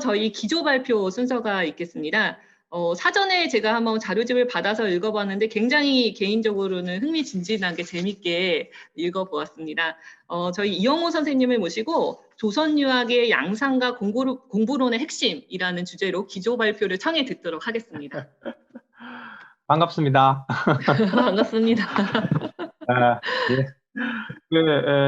저희 기조 발표 순서가 있겠습니다. 사전에 제가 한번 자료집을 받아서 읽어봤는데 굉장히 개인적으로는 흥미진진하게 재밌게 읽어보았습니다. 저희 이영호 선생님을 모시고 조선유학의 양상과 공부론의 핵심이라는 주제로 기조 발표를 청해 듣도록 하겠습니다. 반갑습니다. 반갑습니다. 예.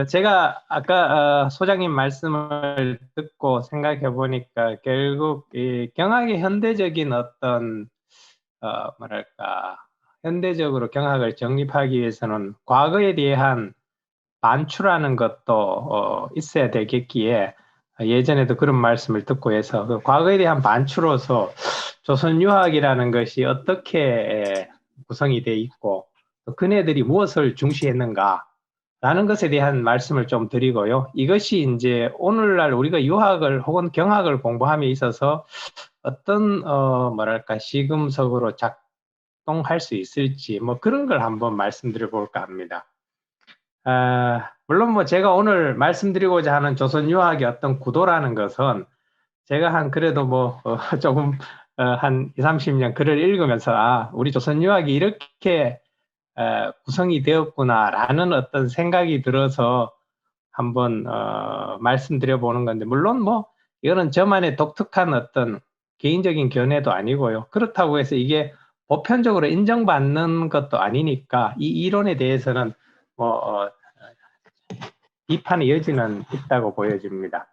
제가 아까 소장님 말씀을 듣고 생각해 보니까 결국 이 경학의 현대적인 어떤 뭐랄까 현대적으로 경학을 정립하기 위해서는 과거에 대한 반추라는 것도 있어야 되겠기에 예전에도 그런 말씀을 듣고 해서 그 과거에 대한 반추로서 조선유학이라는 것이 어떻게 구성이 돼 있고 또 그네들이 무엇을 중시했는가 라는 것에 대한 말씀을 좀 드리고요. 이것이 이제 오늘날 우리가 유학을 혹은 경학을 공부함에 있어서 어떤 뭐랄까 시금석으로 작동할 수 있을지 뭐 그런 걸 한번 말씀드려 볼까 합니다. 물론 뭐 제가 오늘 말씀드리고자 하는 조선 유학의 어떤 구도라는 것은 제가 한 그래도 뭐 조금 한 20, 30년 글을 읽으면서 우리 조선 유학이 이렇게 구성이 되었구나라는 어떤 생각이 들어서 한번 말씀드려 보는 건데, 물론 뭐 이거는 저만의 독특한 어떤 개인적인 견해도 아니고요. 그렇다고 해서 이게 보편적으로 인정받는 것도 아니니까 이 이론에 대해서는 뭐 비판의 여지는 있다고 보여집니다.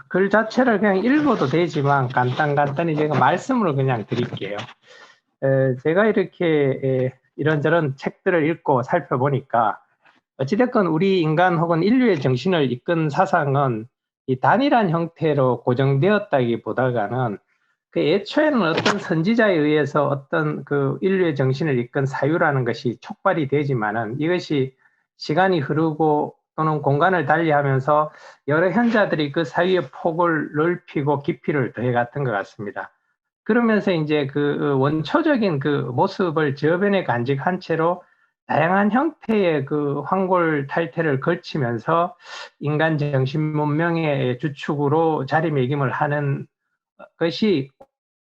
글 자체를 그냥 읽어도 되지만 간단히 제가 말씀으로 그냥 드릴게요. 제가 이렇게 이런저런 책들을 읽고 살펴보니까 어찌됐건 우리 인간 혹은 인류의 정신을 이끈 사상은 이 단일한 형태로 고정되었다기보다는 그 애초에는 어떤 선지자에 의해서 어떤 그 인류의 정신을 이끈 사유라는 것이 촉발이 되지만은 이것이 시간이 흐르고 또는 공간을 달리하면서 여러 현자들이 그 사유의 폭을 넓히고 깊이를 더해갔던 것 같습니다. 그러면서 이제 그 원초적인 그 모습을 저변에 간직한 채로 다양한 형태의 그 황골 탈퇴를 걸치면서 인간 정신 문명의 주축으로 자리매김을 하는 것이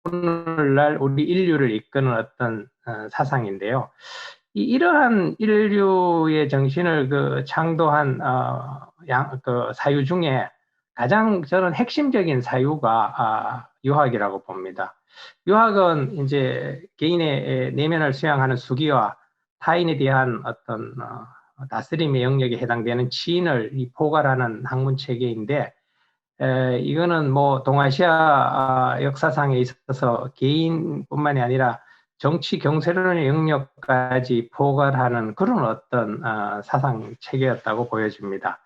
오늘날 우리 인류를 이끄는 어떤 사상인데요. 이러한 인류의 정신을 그 창도한 그 사유 중에 가장 저는 핵심적인 사유가 유학이라고 봅니다. 유학은 이제 개인의 내면을 수양하는 수기와 타인에 대한 어떤 다스림의 영역에 해당되는 치인을 포괄하는 학문 체계인데, 이거는 뭐 동아시아 역사상에 있어서 개인뿐만이 아니라 정치 경제론의 영역까지 포괄하는 그런 어떤 사상 체계였다고 보여집니다.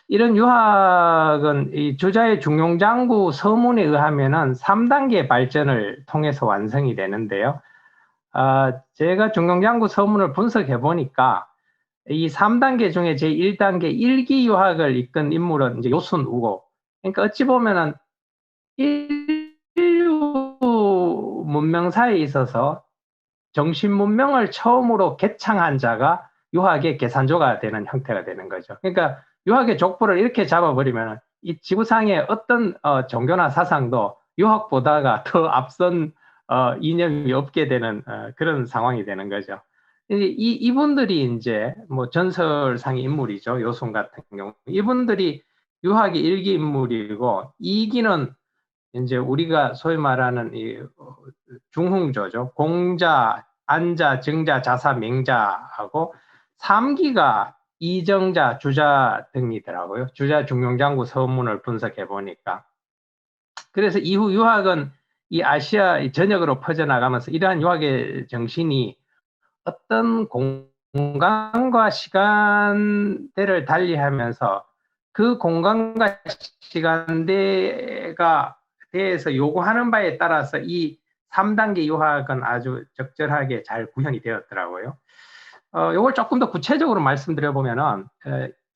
이런 유학은 이 주자의 중용장구 서문에 의하면은 3단계 발전을 통해서 완성이 되는데요. 제가 중용장구 서문을 분석해 보니까 이 3단계 중에 제 1단계 일기 유학을 이끈 인물은 이제 요순우고, 그러니까 어찌 보면은 인류 문명사에 있어서 정신 문명을 처음으로 개창한 자가 유학의 계산조가 되는 형태가 되는 거죠. 그러니까 유학의 족보를 이렇게 잡아버리면 이 지구상의 어떤 종교나 사상도 유학보다가 더 앞선 이념이 없게 되는 그런 상황이 되는 거죠. 이분들이 이제 뭐 전설상의 인물이죠. 요순 같은 경우. 이분들이 유학의 일기 인물이고, 이기는 이제 우리가 소위 말하는 이 중흥조죠. 공자, 안자, 정자, 자사, 맹자하고 3기가 이정자, 주자 등이더라고요. 주자 중용장구 서문을 분석해 보니까. 그래서 이후 유학은 이 아시아 전역으로 퍼져나가면서 이러한 유학의 정신이 어떤 공간과 시간대를 달리하면서 그 공간과 시간대가 대해서 요구하는 바에 따라서 이 3단계 유학은 아주 적절하게 잘 구현이 되었더라고요. 요걸 조금 더 구체적으로 말씀드려 보면은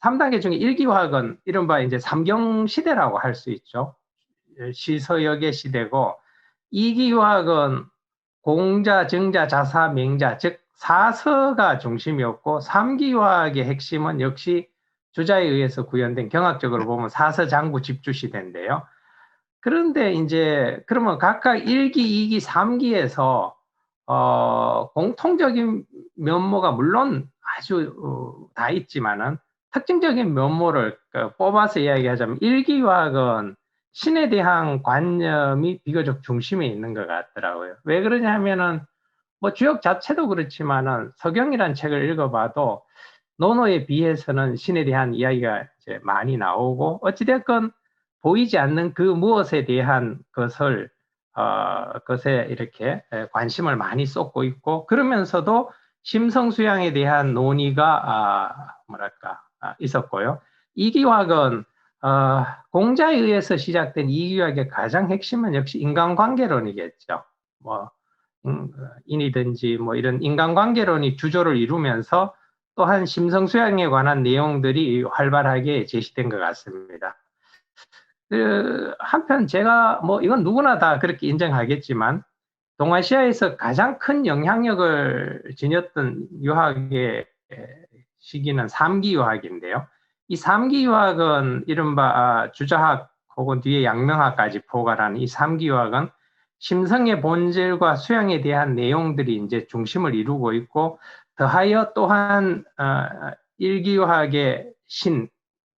3단계 중에 1기 유학은 이른바 이제 삼경 시대라고 할 수 있죠. 시서역의 시대고, 2기 유학은 공자, 정자, 자사, 맹자, 즉 사서가 중심이었고, 3기 유학의 핵심은 역시 주자에 의해서 구현된 경학적으로 보면 사서장부 집주시대인데요. 그런데 이제 그러면 각각 1기, 2기, 3기에서 공통적인 면모가 물론 아주 다 있지만은 특징적인 면모를 뽑아서 이야기하자면 1기 유학은 신에 대한 관념이 비교적 중심에 있는 것 같더라고요. 왜 그러냐면은 뭐 주역 자체도 그렇지만은 서경이라는 책을 읽어봐도 논어에 비해서는 신에 대한 이야기가 이제 많이 나오고 어찌됐건 보이지 않는 그 무엇에 대한 것에 이렇게 관심을 많이 쏟고 있고 그러면서도 심성수양에 대한 논의가 있었고요. 이기학은 공자에 의해서 시작된 이기학의 가장 핵심은 역시 인간관계론이겠죠. 뭐 인이든지 뭐 이런 인간관계론이 주조를 이루면서 또한 심성수양에 관한 내용들이 활발하게 제시된 것 같습니다. 한편 제가 뭐 이건 누구나 다 그렇게 인정하겠지만 동아시아에서 가장 큰 영향력을 지녔던 유학의 시기는 3기 유학인데요. 이 3기 유학은 이른바 주자학 혹은 뒤에 양명학까지 포괄하는 이 3기 유학은 심성의 본질과 수양에 대한 내용들이 이제 중심을 이루고 있고 더하여 또한 1기 유학의 신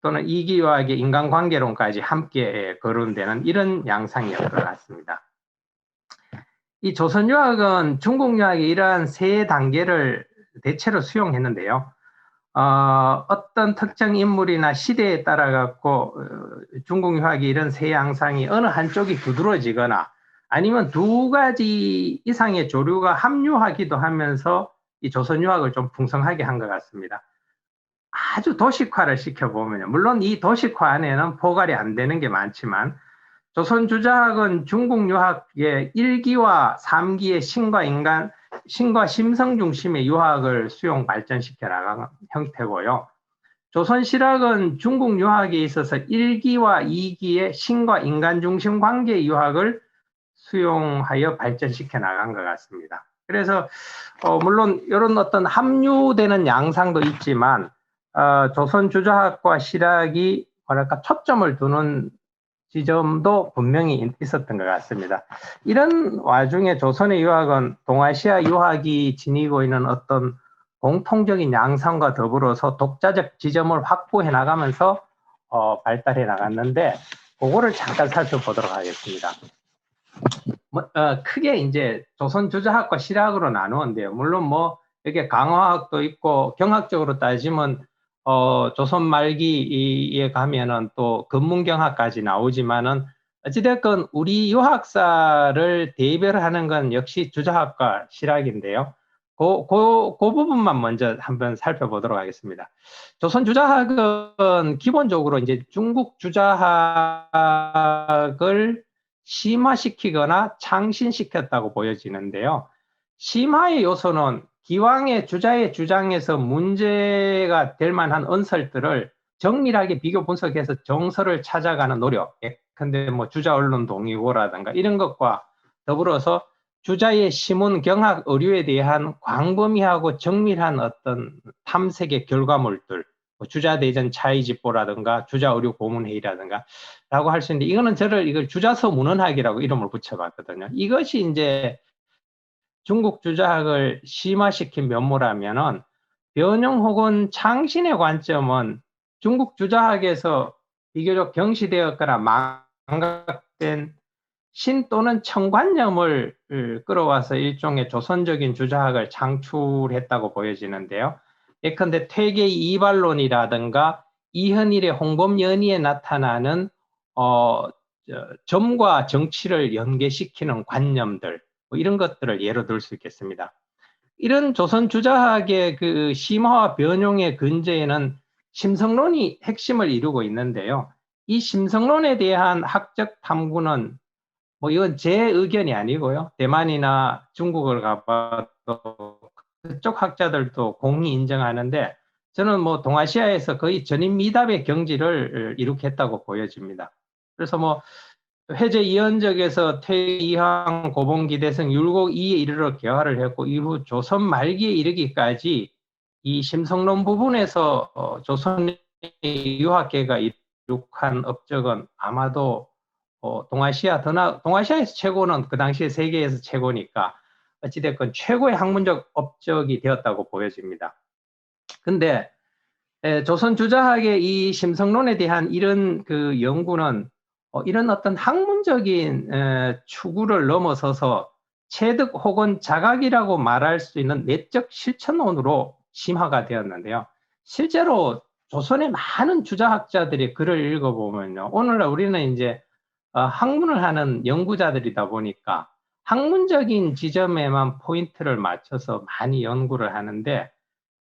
또는 2기 유학의 인간관계론까지 함께 거론되는 이런 양상이었던 것 같습니다. 이 조선유학은 중국유학의 이러한 세 단계를 대체로 수용했는데요. 어떤 특정 인물이나 시대에 따라 갖고 중국유학의 이런 세 양상이 어느 한쪽이 두드러지거나 아니면 두 가지 이상의 조류가 합류하기도 하면서 이 조선유학을 좀 풍성하게 한 것 같습니다. 아주 도식화를 시켜보면 물론 이 도식화 안에는 포괄이 안 되는 게 많지만 조선주자학은 중국유학의 1기와 3기의 신과 심성 중심의 유학을 수용 발전시켜 나간 형태고요. 조선실학은 중국유학에 있어서 1기와 2기의 신과 인간 중심 관계의 유학을 수용하여 발전시켜 나간 것 같습니다. 그래서 물론 이런 어떤 합류되는 양상도 있지만 조선주자학과 실학이 초점을 두는 지점도 분명히 있었던 것 같습니다. 이런 와중에 조선의 유학은 동아시아 유학이 지니고 있는 어떤 공통적인 양상과 더불어서 독자적 지점을 확보해 나가면서 발달해 나갔는데 그거를 잠깐 살펴보도록 하겠습니다. 크게 이제 조선주자학과 실학으로 나누는데요. 물론 뭐 이렇게 강화학도 있고 경학적으로 따지면 조선 말기에 가면은 또 근문경학까지 나오지만은 어찌됐건 우리 유학사를 대별하는 건 역시 주자학과 실학인데요. 그 부분만 먼저 한번 살펴보도록 하겠습니다. 조선 주자학은 기본적으로 이제 중국 주자학을 심화시키거나 창신시켰다고 보여지는데요. 심화의 요소는 기왕의 주자의 주장에서 문제가 될 만한 언설들을 정밀하게 비교 분석해서 정설을 찾아가는 노력. 근데 뭐 주자 언론 동의고라든가 이런 것과 더불어서 주자의 시문 경학 의료에 대한 광범위하고 정밀한 어떤 탐색의 결과물들, 뭐 주자 대전 차이집보라든가 주자 의료 고문회의라든가 라고 할 수 있는데 이거는 이걸 주자서 문헌학이라고 이름을 붙여봤거든요. 이것이 이제 중국 주자학을 심화시킨 면모라면은 변형 혹은 창신의 관점은 중국 주자학에서 비교적 경시되었거나 망각된 신 또는 청관념을 끌어와서 일종의 조선적인 주자학을 창출했다고 보여지는데요. 예컨대 퇴계의 이발론이라든가 이현일의 홍범연의에 나타나는 점과 정치를 연계시키는 관념들 뭐 이런 것들을 예로 들 수 있겠습니다. 이런 조선 주자학의 그 심화와 변용의 근저에는 심성론이 핵심을 이루고 있는데요. 이 심성론에 대한 학적 탐구는 뭐 이건 제 의견이 아니고요. 대만이나 중국을 가봐도 그쪽 학자들도 공히 인정하는데 저는 뭐 동아시아에서 거의 전인미답의 경지를 이룩했다고 보여집니다. 그래서 뭐 해제 이현적에서 퇴이항 고봉기대성 율곡 이에 이르러 개화를 했고 이후 조선 말기에 이르기까지 이 심성론 부분에서 조선의 유학계가 이룩한 업적은 아마도 동아시아에서 최고는 그 당시에 세계에서 최고니까 어찌됐건 최고의 학문적 업적이 되었다고 보여집니다. 근데 조선 주자학의 이 심성론에 대한 이런 그 연구는 이런 어떤 학문적인 추구를 넘어서서 체득 혹은 자각이라고 말할 수 있는 내적 실천론으로 심화가 되었는데요. 실제로 조선의 많은 주자학자들이 글을 읽어보면요. 오늘날 우리는 이제 학문을 하는 연구자들이다 보니까 학문적인 지점에만 포인트를 맞춰서 많이 연구를 하는데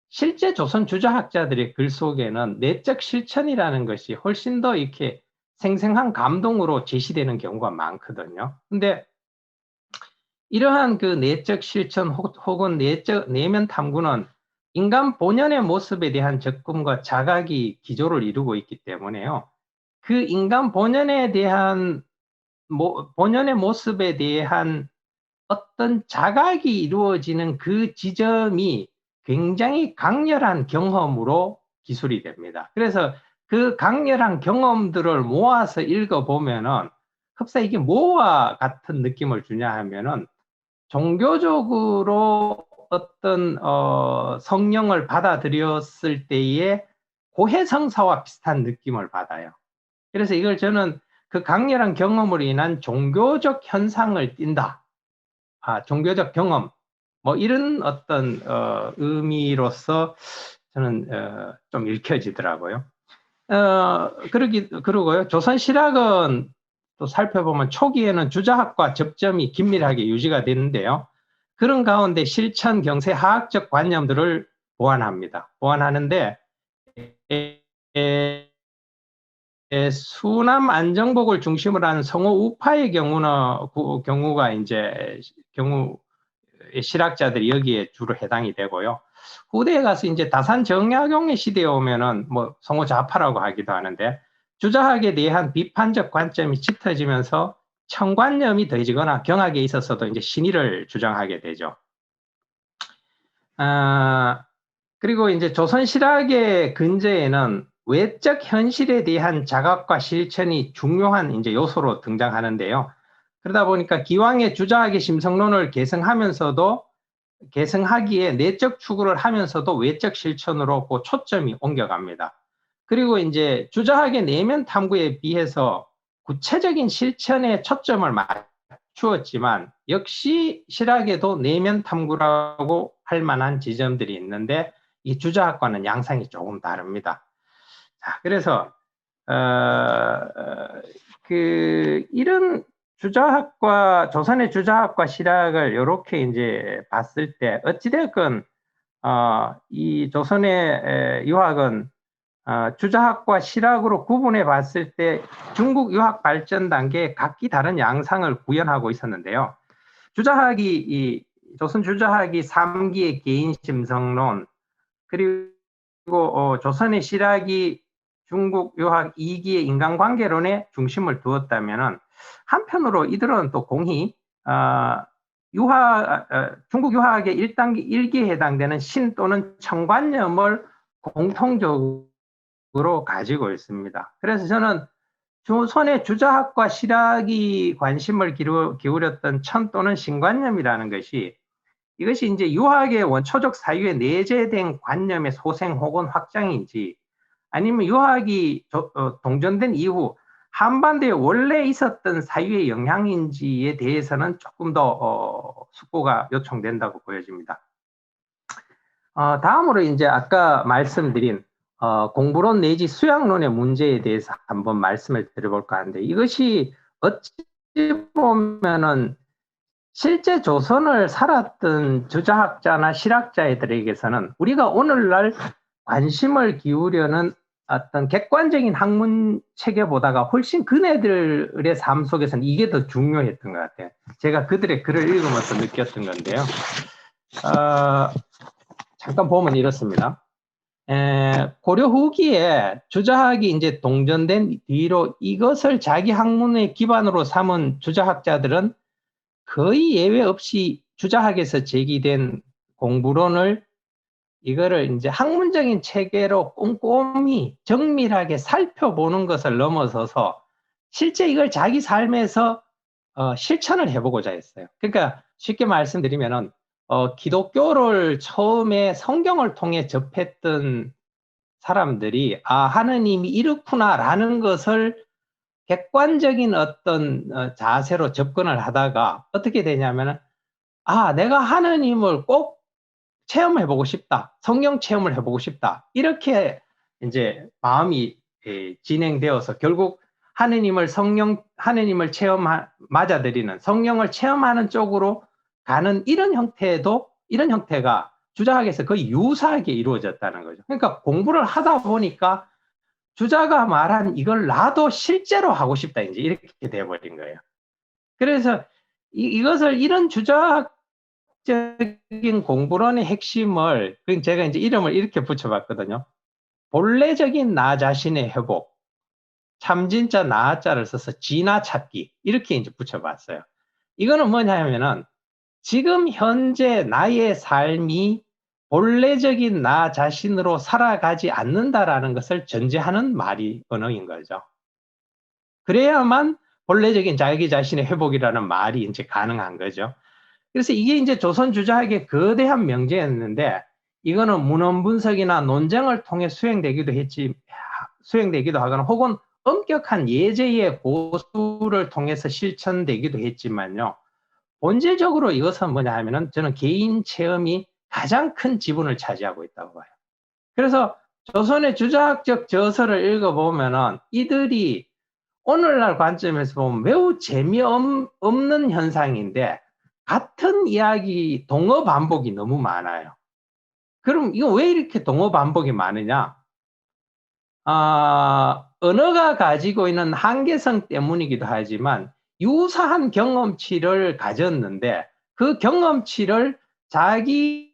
실제 조선 주자학자들의 글 속에는 내적 실천이라는 것이 훨씬 더 이렇게 생생한 감동으로 제시되는 경우가 많거든요. 근데 이러한 그 내적 실천 혹은 내면 탐구는 인간 본연의 모습에 대한 접근과 자각이 기조를 이루고 있기 때문에요. 그 인간 본연에 대한 본연의 모습에 대한 어떤 자각이 이루어지는 그 지점이 굉장히 강렬한 경험으로 기술이 됩니다. 그래서 그 강렬한 경험들을 모아서 읽어보면은 흡사 이게 뭐와 같은 느낌을 주냐 하면은 종교적으로 어떤 성령을 받아들였을 때의 고해성사와 비슷한 느낌을 받아요. 그래서 이걸 저는 그 강렬한 경험으로 인한 종교적 현상을 띈다. 종교적 경험, 뭐 이런 어떤 의미로서 저는 좀 읽혀지더라고요. 그러고요. 조선 실학은 또 살펴보면 초기에는 주자학과 접점이 긴밀하게 유지가 되는데요. 그런 가운데 실천, 경세, 화학적 관념들을 보완합니다. 보완하는데 수남 안정복을 중심으로 하는 성호 우파의 경우가 이제 실학자들이 여기에 주로 해당이 되고요. 후대에 가서 이제 다산 정약용의 시대에 오면은 뭐 성호 좌파라고 하기도 하는데 주자학에 대한 비판적 관점이 짙어지면서 청관념이 더해지거나 경학에 있어서도 이제 신의를 주장하게 되죠. 그리고 이제 조선 실학의 근저에는 외적 현실에 대한 자각과 실천이 중요한 이제 요소로 등장하는데요. 그러다 보니까 기왕의 주자학의 심성론을 계승하기에 내적 추구를 하면서도 외적 실천으로 그 초점이 옮겨갑니다. 그리고 이제 주자학의 내면 탐구에 비해서 구체적인 실천에 초점을 맞추었지만 역시 실학에도 내면 탐구라고 할 만한 지점들이 있는데 이 주자학과는 양상이 조금 다릅니다. 자, 그래서 이런 조선의 주자학과 실학을 이렇게 이제 봤을 때 어찌됐건 이 조선의 유학은 주자학과 실학으로 구분해 봤을 때 중국 유학 발전 단계에 각기 다른 양상을 구현하고 있었는데요. 조선 주자학이 3기의 개인심성론, 그리고 조선의 실학이 중국 유학 2기의 인간관계론에 중심을 두었다면 한편으로 이들은 또 공히 중국 유학의 1단계 1기에 해당되는 신 또는 청관념을 공통적으로 가지고 있습니다. 그래서 저는 조선의 주자학과 실학이 관심을 기울였던 천 또는 신관념이라는 것이 이것이 이제 유학의 원초적 사유에 내재된 관념의 소생 혹은 확장인지 아니면 유학이 동전된 이후 한반도에 원래 있었던 사유의 영향인지에 대해서는 조금 더 숙고가 요청된다고 보여집니다. 다음으로 이제 아까 말씀드린 공부론 내지 수양론의 문제에 대해서 한번 말씀을 드려볼까 하는데 이것이 어찌 보면은 실제 조선을 살았던 주자학자나 실학자들에게서는 우리가 오늘날 관심을 기울여는 어떤 객관적인 학문 체계보다가 훨씬 그네들의 삶 속에서는 이게 더 중요했던 것 같아요. 제가 그들의 글을 읽으면서 느꼈던 건데요. 잠깐 보면 이렇습니다. 고려 후기에 주자학이 이제 동전된 뒤로 이것을 자기 학문의 기반으로 삼은 주자학자들은 거의 예외 없이 주자학에서 제기된 공부론을 이거를 이제 학문적인 체계로 꼼꼼히 정밀하게 살펴보는 것을 넘어서서 실제 이걸 자기 삶에서 실천을 해보고자 했어요. 그러니까 쉽게 말씀드리면은 기독교를 처음에 성경을 통해 접했던 사람들이 하느님이 이렇구나라는 것을 객관적인 어떤 자세로 접근을 하다가 어떻게 되냐면은 내가 하느님을 꼭 체험해보고 싶다. 성경 체험을 해보고 싶다. 이렇게 이제 마음이 진행되어서 결국 하느님을 맞아들이는 성령을 체험하는 쪽으로 가는 이런 형태가 주자학에서 거의 유사하게 이루어졌다는 거죠. 그러니까 공부를 하다 보니까 주자가 말한 이걸 나도 실제로 하고 싶다. 이제 이렇게 돼버린 거예요. 그래서 이것을 이런 주자학적인 공부론의 핵심을 제가 이제 이름을 이렇게 붙여봤거든요. 본래적인 나 자신의 회복, 참진자 나자를 써서 진화 찾기 이렇게 이제 붙여봤어요. 이거는 뭐냐면은 지금 현재 나의 삶이 본래적인 나 자신으로 살아가지 않는다라는 것을 전제하는 언어인 거죠. 그래야만 본래적인 자기 자신의 회복이라는 말이 이제 가능한 거죠. 그래서 이게 이제 조선 주자학의 거대한 명제였는데 이거는 문헌 분석이나 논쟁을 통해 수행되기도 하거나 혹은 엄격한 예제의 고수를 통해서 실천되기도 했지만요. 본질적으로 이것은 뭐냐 하면은 저는 개인 체험이 가장 큰 지분을 차지하고 있다고 봐요. 그래서 조선의 주자학적 저서를 읽어보면은 이들이 오늘날 관점에서 보면 매우 재미없는 현상인데 같은 이야기 동어 반복이 너무 많아요. 그럼 이거 왜 이렇게 동어 반복이 많으냐? 언어가 가지고 있는 한계성 때문이기도 하지만 유사한 경험치를 가졌는데 그 경험치를 자기의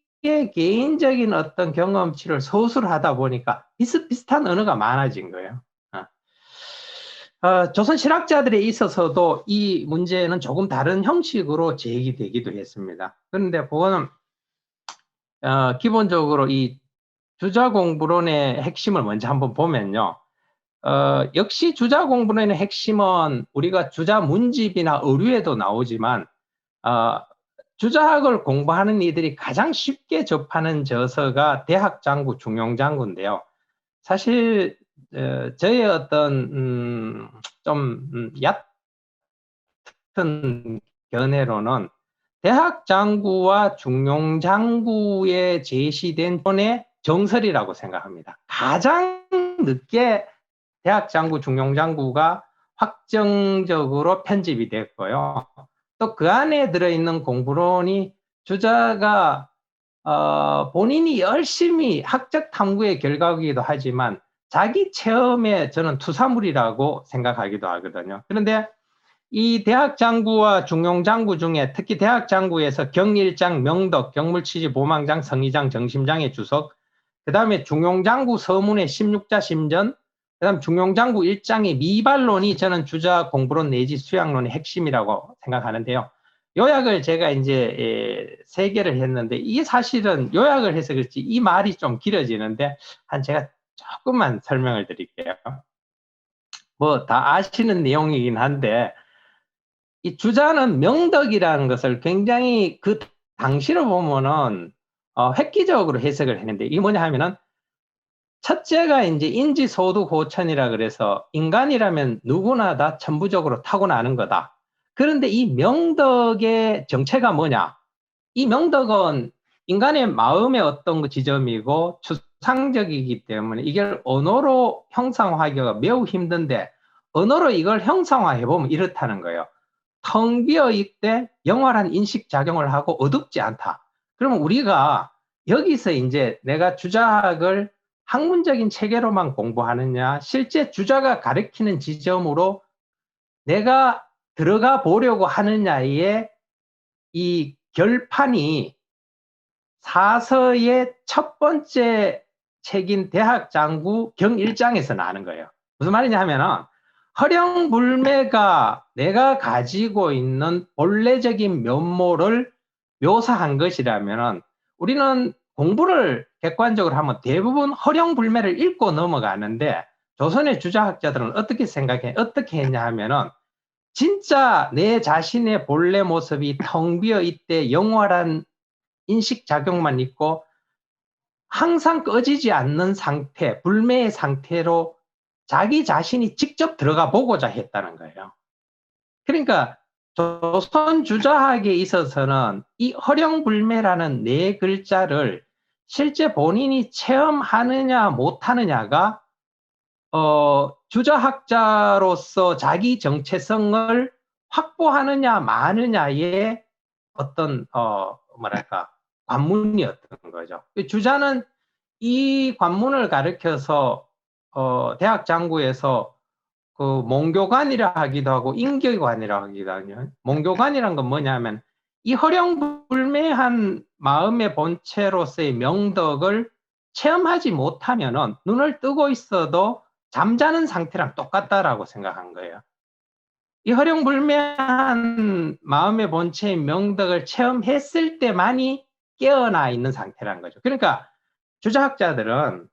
개인적인 어떤 경험치를 서술하다 보니까 비슷비슷한 언어가 많아진 거예요. 조선 실학자들에 있어서도 이 문제는 조금 다른 형식으로 제기되기도 했습니다. 그런데 그거는 기본적으로 이 주자공부론의 핵심을 먼저 한번 보면요. 역시 주자공부론의 핵심은 우리가 주자문집이나 의류에도 나오지만 주자학을 공부하는 이들이 가장 쉽게 접하는 저서가 대학장구 중용장구인데요. 사실 저의 어떤 좀 얕은 견해로는 대학장구와 중용장구에 제시된 본의 정설이라고 생각합니다. 가장 늦게 대학장구, 중용장구가 확정적으로 편집이 됐고요. 또 그 안에 들어있는 공부론이 주자가 본인이 열심히 학적 탐구의 결과이기도 하지만 자기 체험에 저는 투사물이라고 생각하기도 하거든요. 그런데 이 대학장구와 중용장구 중에 특히 대학장구에서 경일장, 명덕, 경물치지, 보망장, 성의장, 정심장의 주석, 그 다음에 중용장구 서문의 16자 심전, 그 다음 중용장구 1장의 미발론이 저는 주자 공부론 내지 수양론의 핵심이라고 생각하는데요. 요약을 제가 이제 3개를 했는데 이게 사실은 요약을 해서 그렇지 이 말이 좀 길어지는데 제가 조금만 설명을 드릴게요. 뭐 다 아시는 내용이긴 한데 이 주자는 명덕이라는 것을 굉장히 그 당시로 보면은 획기적으로 해석을 했는데 이게 뭐냐 하면은 첫째가 이제 인지소득호천이라 그래서 인간이라면 누구나 다 천부적으로 타고나는 거다. 그런데 이 명덕의 정체가 뭐냐? 이 명덕은 인간의 마음의 어떤 지점이고 추상적이기 때문에 이걸 언어로 형상화하기가 매우 힘든데 언어로 이걸 형상화해보면 이렇다는 거예요. 텅 비어 있되 영활한 인식작용을 하고 어둡지 않다. 그러면 우리가 여기서 이제 내가 주자학을 학문적인 체계로만 공부하느냐, 실제 주자가 가리키는 지점으로 내가 들어가 보려고 하느냐의 이 결판이 사서의 첫 번째 책인 대학장구 경1장에서 나는 거예요. 무슨 말이냐 하면은 허령불매가 내가 가지고 있는 본래적인 면모를 묘사한 것이라면은 우리는 공부를 객관적으로 하면 대부분 허령불매를 읽고 넘어가는데 조선의 주자학자들은 어떻게 생각해? 어떻게 했냐 하면은 진짜 내 자신의 본래 모습이 텅 비어 있대 영원한 인식작용만 있고 항상 꺼지지 않는 상태, 불매의 상태로 자기 자신이 직접 들어가 보고자 했다는 거예요. 그러니까 조선 주자학에 있어서는 이 허령불매라는 네 글자를 실제 본인이 체험하느냐 못하느냐가 주자학자로서 자기 정체성을 확보하느냐 마느냐의 어떤 뭐랄까 관문이었던 거죠. 주자는 이 관문을 가르쳐서 대학 장구에서 그 몽교관이라 하기도 하고 인교관이라 하기도 하거든요. 몽교관이란 건 뭐냐면 이 허령불매한 마음의 본체로서의 명덕을 체험하지 못하면은 눈을 뜨고 있어도 잠자는 상태랑 똑같다라고 생각한 거예요. 이 허령불매한 마음의 본체의 명덕을 체험했을 때만이 깨어나 있는 상태라는 거죠. 그러니까 주자학자들은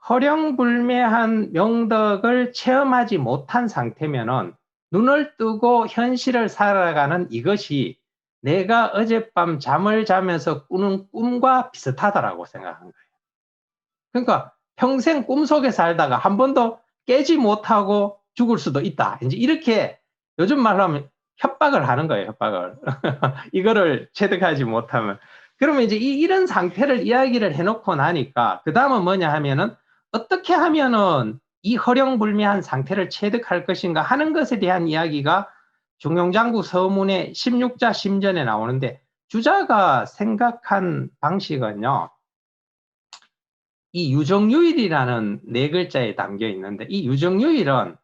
허령불매한 명덕을 체험하지 못한 상태면은 눈을 뜨고 현실을 살아가는 이것이 내가 어젯밤 잠을 자면서 꾸는 꿈과 비슷하다라고 생각한 거예요. 그러니까 평생 꿈속에 살다가 한 번도 깨지 못하고 죽을 수도 있다. 이제 이렇게 요즘 말로 하면 협박을 하는 거예요, 협박을. 이거를 체득하지 못하면. 그러면 이제 이런 상태를 이야기를 해놓고 나니까, 그 다음은 뭐냐 하면은, 어떻게 하면은 이 허령불매한 상태를 체득할 것인가 하는 것에 대한 이야기가 중용장구 서문의 16자 심전에 나오는데, 주자가 생각한 방식은요, 이 유정유일이라는 네 글자에 담겨 있는데, 이 유정유일은,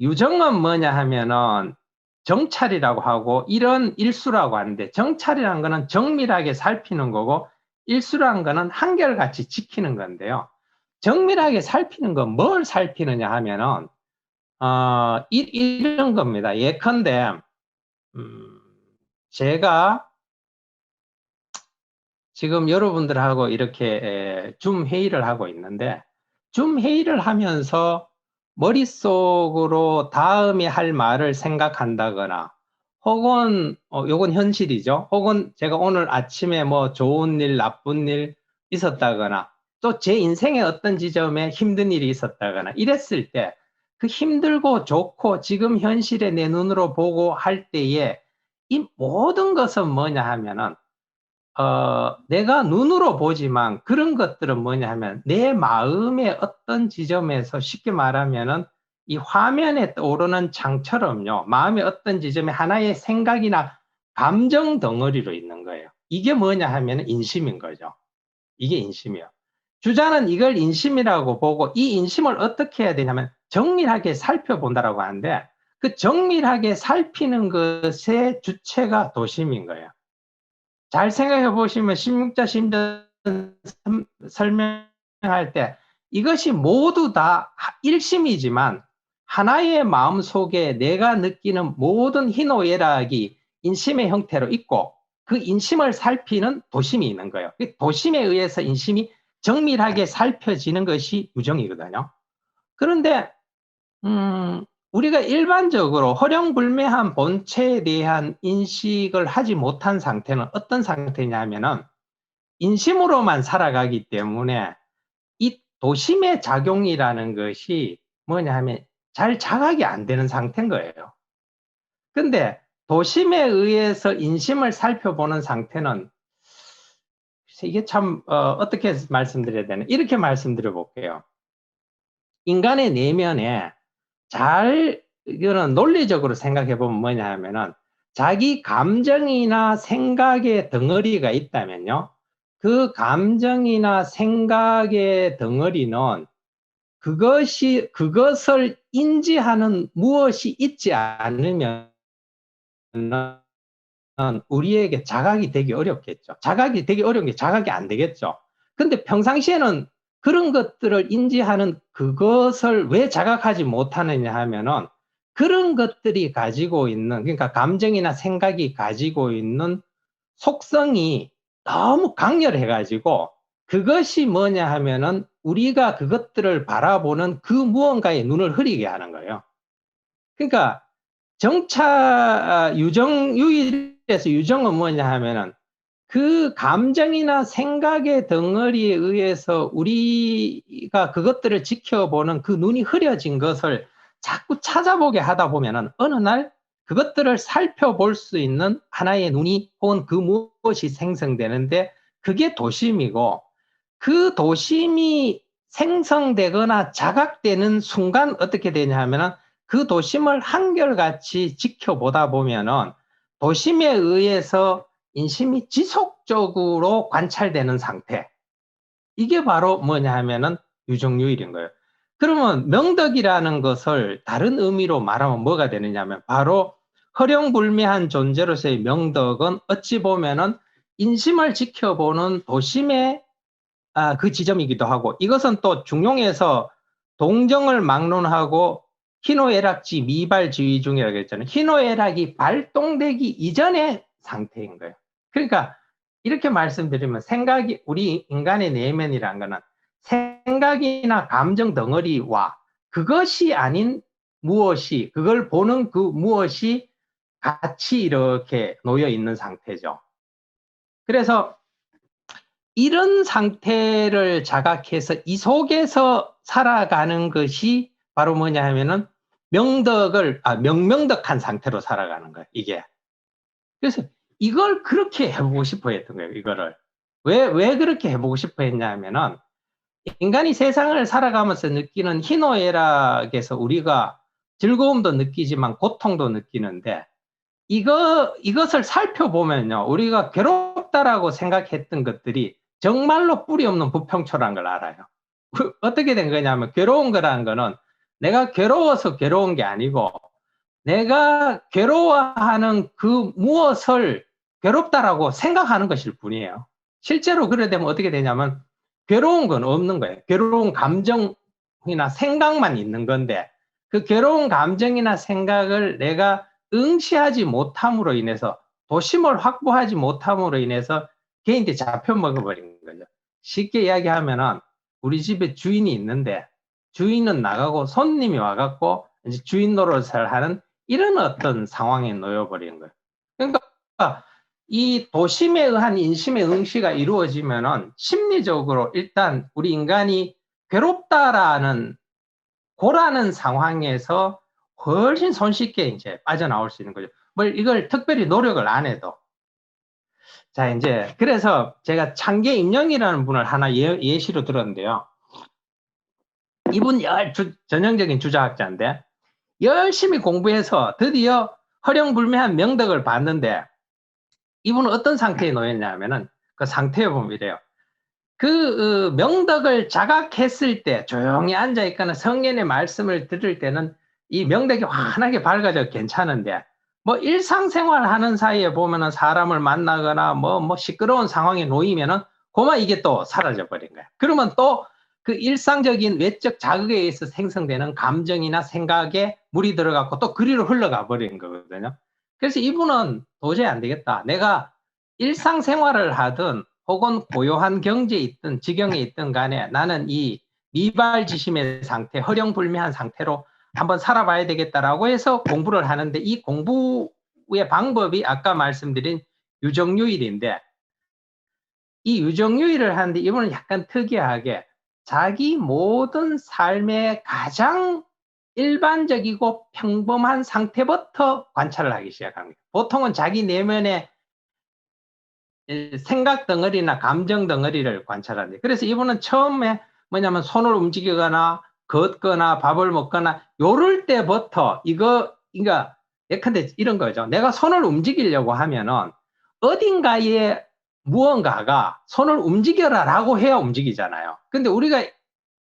유정은 뭐냐 하면은 정찰이라고 하고 이런 일수라고 하는데, 정찰이라는 거는 정밀하게 살피는 거고 일수라는 거는 한결같이 지키는 건데요. 정밀하게 살피는 건 뭘 살피느냐 하면은 이런 겁니다. 예컨대 제가 지금 여러분들하고 이렇게 줌 회의를 하고 있는데, 줌 회의를 하면서 머릿속으로 다음에 할 말을 생각한다거나, 혹은 요건 현실이죠. 혹은 제가 오늘 아침에 뭐 좋은 일, 나쁜 일 있었다거나, 또 제 인생의 어떤 지점에 힘든 일이 있었다거나 이랬을 때, 그 힘들고 좋고 지금 현실에 내 눈으로 보고 할 때에 이 모든 것은 뭐냐 하면은 내가 눈으로 보지만 그런 것들은 뭐냐 하면 내 마음의 어떤 지점에서, 쉽게 말하면은 이 화면에 떠오르는 창처럼요, 마음의 어떤 지점에 하나의 생각이나 감정 덩어리로 있는 거예요. 이게 뭐냐 하면 인심인 거죠. 이게 인심이에요. 주자는 이걸 인심이라고 보고, 이 인심을 어떻게 해야 되냐면 정밀하게 살펴본다라고 하는데, 그 정밀하게 살피는 것의 주체가 도심인 거예요. 잘 생각해 보시면 16자 심전 설명할 때 이것이 모두 다 일심이지만 하나의 마음 속에 내가 느끼는 모든 희노애락이 인심의 형태로 있고, 그 인심을 살피는 도심이 있는 거예요. 도심에 의해서 인심이 정밀하게 살펴지는 것이 유정이거든요. 그런데 우리가 일반적으로 허령불매한 본체에 대한 인식을 하지 못한 상태는 어떤 상태냐면은 인심으로만 살아가기 때문에 이 도심의 작용이라는 것이 뭐냐 하면 잘 자각이 안 되는 상태인 거예요. 근데 도심에 의해서 인심을 살펴보는 상태는, 이게 참 어떻게 말씀드려야 되나, 이렇게 말씀드려 볼게요. 인간의 내면에 이거는 논리적으로 생각해 보면 뭐냐 하면은, 자기 감정이나 생각의 덩어리가 있다면요, 그 감정이나 생각의 덩어리는 그것을 인지하는 무엇이 있지 않으면 우리에게 자각이 되기 어렵겠죠. 자각이 되기 어려운 게 자각이 안 되겠죠. 근데 평상시에는 그런 것들을 인지하는 그것을 왜 자각하지 못하느냐 하면은, 그런 것들이 가지고 있는, 그러니까 감정이나 생각이 가지고 있는 속성이 너무 강렬해 가지고 그것이 뭐냐 하면은 우리가 그것들을 바라보는 그 무언가에 눈을 흐리게 하는 거예요. 그러니까 정차 유정유일에서 유정은 뭐냐 하면은 그 감정이나 생각의 덩어리에 의해서 우리가 그것들을 지켜보는 그 눈이 흐려진 것을 자꾸 찾아보게 하다 보면은 어느 날 그것들을 살펴볼 수 있는 하나의 눈이 혹은 그 무엇이 생성되는데 그게 도심이고, 그 도심이 생성되거나 자각되는 순간 어떻게 되냐 하면은 그 도심을 한결같이 지켜보다 보면은 도심에 의해서 인심이 지속적으로 관찰되는 상태. 이게 바로 뭐냐 하면은 유정유일인 거예요. 그러면 명덕이라는 것을 다른 의미로 말하면 뭐가 되느냐면 바로 허령불매한 존재로서의 명덕은 어찌 보면은 인심을 지켜보는 도심의 그 지점이기도 하고, 이것은 또 중용에서 동정을 막론하고 희노애락지 미발지위 중이라고 했잖아요. 희노애락이 발동되기 이전의 상태인 거예요. 그러니까 이렇게 말씀드리면 생각이, 우리 인간의 내면이라는 거는 생각이나 감정 덩어리와 그것이 아닌 무엇이, 그걸 보는 그 무엇이 같이 이렇게 놓여 있는 상태죠. 그래서 이런 상태를 자각해서 이 속에서 살아가는 것이 바로 뭐냐 하면은 명명덕한 상태로 살아가는 거예요, 이게. 그래서 이걸 그렇게 해보고 싶어 했던 거예요, 이거를. 왜 그렇게 해보고 싶어 했냐 하면은 인간이 세상을 살아가면서 느끼는 희노애락에서 우리가 즐거움도 느끼지만 고통도 느끼는데, 이것을 살펴보면요, 우리가 괴롭다라고 생각했던 것들이 정말로 뿌리 없는 부평초라는 걸 알아요. 어떻게 된 거냐면, 괴로운 거라는 거는 내가 괴로워서 괴로운 게 아니고 내가 괴로워하는 그 무엇을 괴롭다라고 생각하는 것일 뿐이에요. 실제로 그래 되면 어떻게 되냐면 괴로운 건 없는 거예요. 괴로운 감정이나 생각만 있는 건데, 그 괴로운 감정이나 생각을 내가 응시하지 못함으로 인해서, 도심을 확보하지 못함으로 인해서 개인한테 잡혀 먹어버린 거죠. 쉽게 이야기하면은 우리 집에 주인이 있는데 주인은 나가고 손님이 와갖고 이제 주인 노릇을 하는 이런 어떤 상황에 놓여버린 거예요. 그러니까 이 도심에 의한 인심의 응시가 이루어지면은 심리적으로 일단 우리 인간이 괴롭다라는 고라는 상황에서 훨씬 손쉽게 이제 빠져나올 수 있는 거죠. 뭘 이걸 특별히 노력을 안 해도. 자, 이제 그래서 제가 창계 임영이라는 분을 하나 예시로 들었는데요. 이분 전형적인 주자학자인데 열심히 공부해서 드디어 허령불매한 명덕을 봤는데, 이분은 어떤 상태에 놓였냐면은 그 상태에 보면 이래요. 그 명덕을 자각했을 때 조용히 앉아 있거나 성현의 말씀을 들을 때는 이 명덕이 환하게 밝아져 괜찮은데, 뭐 일상생활 하는 사이에 보면은 사람을 만나거나 뭐 시끄러운 상황에 놓이면은 고마 이게 또 사라져 버린 거야. 그러면 또 그 일상적인 외적 자극에 의해서 생성되는 감정이나 생각에 물이 들어가고 또 그리로 흘러가 버린 거거든요. 그래서 이분은 도저히 안 되겠다. 내가 일상생활을 하든 혹은 고요한 경제에 있든 지경에 있든 간에 나는 이 미발지심의 상태, 허령불매한 상태로 한번 살아봐야 되겠다라고 해서 공부를 하는데, 이 공부의 방법이 아까 말씀드린 유정유일인데, 이 유정유일을 하는데 이분은 약간 특이하게 자기 모든 삶의 가장 일반적이고 평범한 상태부터 관찰을 하기 시작합니다. 보통은 자기 내면의 생각 덩어리나 감정 덩어리를 관찰하는데, 그래서 이분은 처음에 뭐냐면 손을 움직이거나 걷거나 밥을 먹거나 요럴 때부터 그러니까 예컨대 이런 거죠. 내가 손을 움직이려고 하면은 어딘가에 무언가가 손을 움직여라 라고 해야 움직이잖아요. 근데 우리가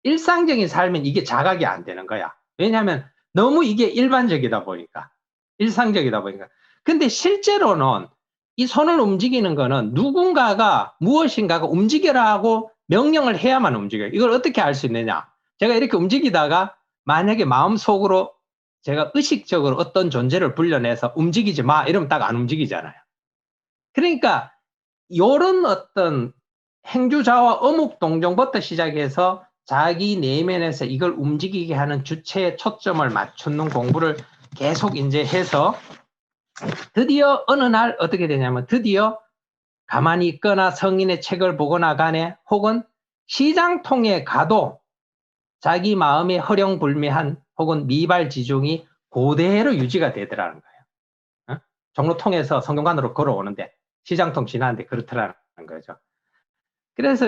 일상적인 삶은 이게 자각이 안 되는 거야. 왜냐하면 너무 이게 일반적이다 보니까, 일상적이다 보니까. 근데 실제로는 이 손을 움직이는 거는 누군가가 무엇인가가 움직여라 하고 명령을 해야만 움직여요. 이걸 어떻게 알 수 있느냐? 제가 이렇게 움직이다가 만약에 마음속으로 제가 의식적으로 어떤 존재를 불러내서 움직이지 마 이러면 딱 안 움직이잖아요. 그러니까 이런 어떤 행주자와 어묵동정부터 시작해서 자기 내면에서 이걸 움직이게 하는 주체에 초점을 맞추는 공부를 계속 이제 해서 드디어 어느 날 어떻게 되냐면 드디어 가만히 있거나 성인의 책을 보거나 간에 혹은 시장통에 가도 자기 마음의 허령불매한 혹은 미발지중이 그대로 유지가 되더라는 거예요. 종로통에서 성균관으로 걸어오는데 시장통 지나는데 그렇더라는 거죠. 그래서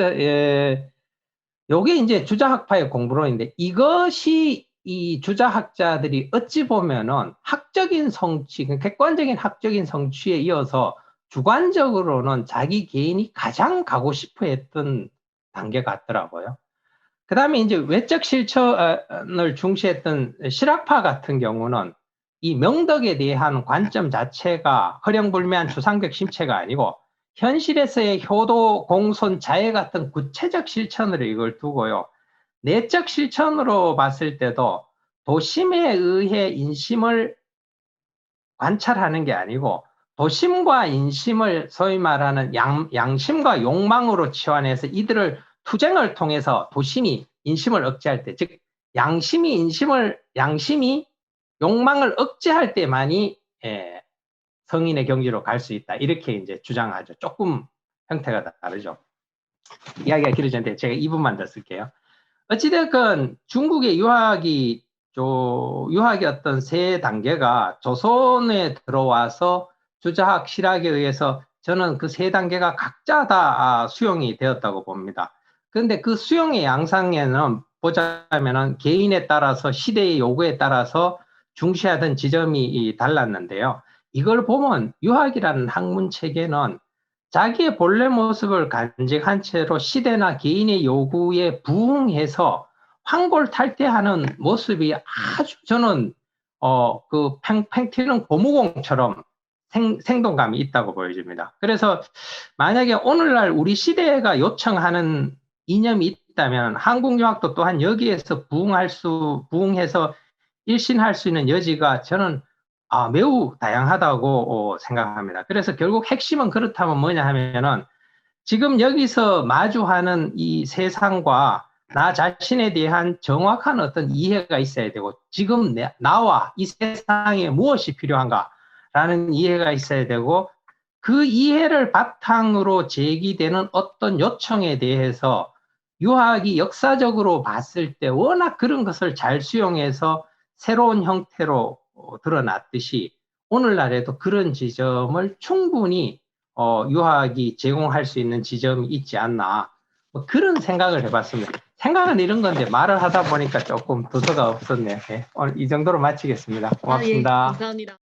요게 이제 주자학파의 공부론인데 이것이 이 주자학자들이 어찌 보면은 학적인 성취, 객관적인 학적인 성취에 이어서 주관적으로는 자기 개인이 가장 가고 싶어 했던 단계 같더라고요. 그 다음에 이제 외적 실천을 중시했던 실학파 같은 경우는 이 명덕에 대한 관점 자체가 허령불매한 추상적 심체가 아니고 현실에서의 효도, 공손, 자애 같은 구체적 실천으로 이걸 두고요. 내적 실천으로 봤을 때도 도심에 의해 인심을 관찰하는 게 아니고 도심과 인심을 소위 말하는 양심과 욕망으로 치환해서 이들을 투쟁을 통해서 도심이 인심을 억제할 때, 즉 양심이 욕망을 억제할 때만이 성인의 경지로 갈 수 있다. 이렇게 이제 주장하죠. 조금 형태가 다르죠. 이야기가 길어졌는데 제가 2분만 더 쓸게요. 어찌됐건 중국의 유학이 어떤 세 단계가 조선에 들어와서 주자학 실학에 의해서 저는 그 세 단계가 각자 다 수용이 되었다고 봅니다. 그런데 그 수용의 양상에는 보자면은 개인에 따라서 시대의 요구에 따라서 중시하던 지점이 달랐는데요. 이걸 보면 유학이라는 학문 체계는 자기의 본래 모습을 간직한 채로 시대나 개인의 요구에 부응해서 환골탈태하는 모습이 아주 저는 그 팽팽 튀는 고무공처럼 생동감이 있다고 보여집니다. 그래서 만약에 오늘날 우리 시대가 요청하는 이념이 있다면 한국 유학도 또한 여기에서 부응해서 일신할 수 있는 여지가 저는 매우 다양하다고 생각합니다. 그래서 결국 핵심은 그렇다면 뭐냐 하면은 지금 여기서 마주하는 이 세상과 나 자신에 대한 정확한 어떤 이해가 있어야 되고 지금 나와 이 세상에 무엇이 필요한가라는 이해가 있어야 되고 그 이해를 바탕으로 제기되는 어떤 요청에 대해서 유학이 역사적으로 봤을 때 워낙 그런 것을 잘 수용해서 새로운 형태로 드러났듯이 오늘날에도 그런 지점을 충분히 유학이 제공할 수 있는 지점이 있지 않나 뭐 그런 생각을 해봤습니다. 생각은 이런 건데 말을 하다 보니까 조금 도서가 없었네요. 네, 오늘 이 정도로 마치겠습니다. 고맙습니다. 예, 감사합니다.